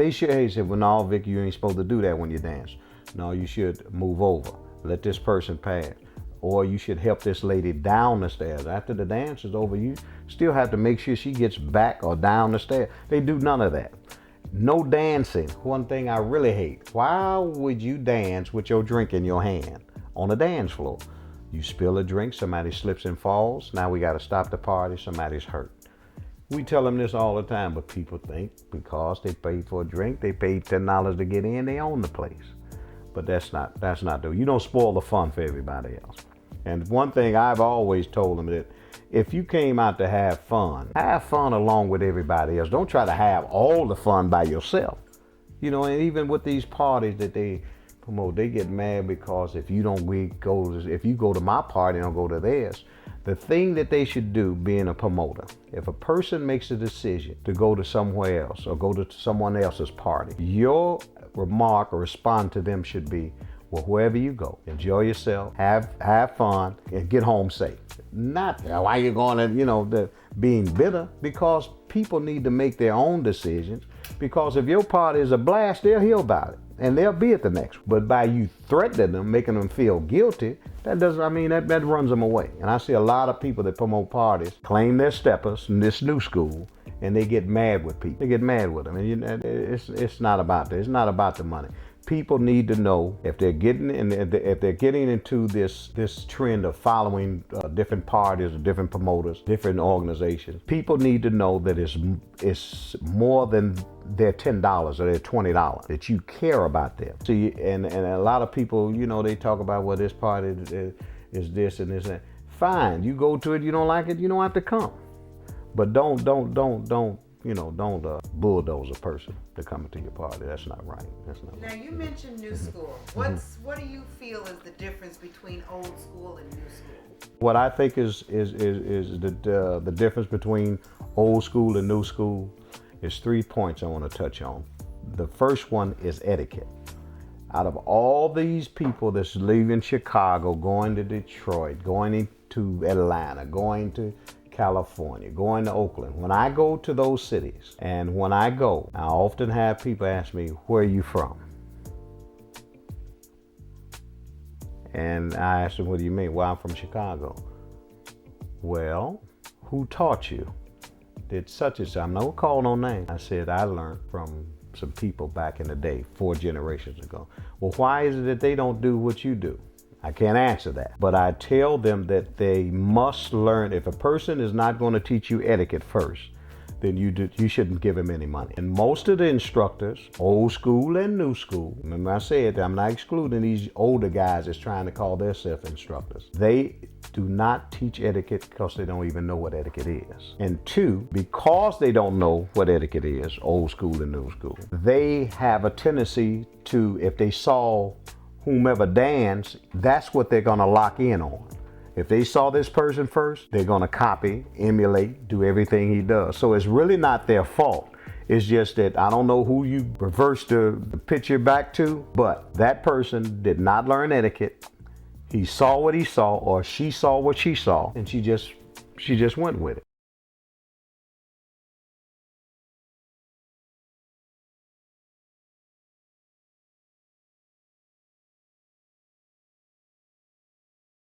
they should, hey, say, well, no, Vic, you ain't supposed to do that when you dance. No, you should move over. Let this person pass. Or you should help this lady down the stairs. After the dance is over, you still have to make sure she gets back or down the stairs. They do none of that. No dancing. One thing I really hate. Why would you dance with your drink in your hand on the dance floor? You spill a drink, somebody slips and falls. Now we got to stop the party, somebody's hurt. We tell them this all the time, but people think because they paid for a drink, they paid $10 to get in, they own the place. But that's not the, you don't spoil the fun for everybody else. And one thing I've always told them that if you came out to have fun along with everybody else. Don't try to have all the fun by yourself. You know, and even with these parties that they promote, they get mad because if you go to my party and don't go to theirs. The thing that they should do, being a promoter, if a person makes a decision to go to somewhere else or go to someone else's party, your remark or response to them should be, well, wherever you go, enjoy yourself, have fun, and get home safe. Not why you're going to, being bitter, because people need to make their own decisions. Because if your party is a blast, they'll hear about it and they'll be at the next. But by you threatening them, making them feel guilty, that runs them away. And I see a lot of people that promote parties claim they're steppers in this new school, and they get mad with people. They get mad with them, and it's not about that. It's not about the money. People need to know if they're getting into this trend of following different parties or different promoters, different organizations. People need to know that it's more than their $10 or their $20, that you care about them. See, and a lot of people, they talk about, well, this party is this and this and that. Fine, you go to it. You don't like it, you don't have to come. But don't bulldoze a person to come into your party. That's not right. That's not now, right. you mentioned new school. What do you feel is the difference between old school and new school? What I think is the difference between old school and new school is 3 points I want to touch on. The first one is etiquette. Out of all these people that's leaving Chicago, going to Detroit, going into Atlanta, going to California, going to Oakland. When I go to those cities, and when I go, I often have people ask me, where are you from? And I ask them, what do you mean? Well, I'm from Chicago. Well, who taught you? Did such and such? I'm not calling no name. I said, I learned from some people back in the day, 4 generations ago. Well, why is it that they don't do what you do? I can't answer that, but I tell them that they must learn. If a person is not going to teach you etiquette first, then you shouldn't give him any money. And most of the instructors, old school and new school, remember I said I'm not excluding these older guys that's trying to call themselves instructors. They do not teach etiquette because they don't even know what etiquette is. And 2, because they don't know what etiquette is, old school and new school, they have a tendency to, if they saw whomever dance, that's what they're gonna lock in on. If they saw this person first, they're gonna copy, emulate, do everything he does. So it's really not their fault. It's just that I don't know who you reverse the picture back to, but that person did not learn etiquette. He saw what he saw, or she saw what she saw, and she just went with it.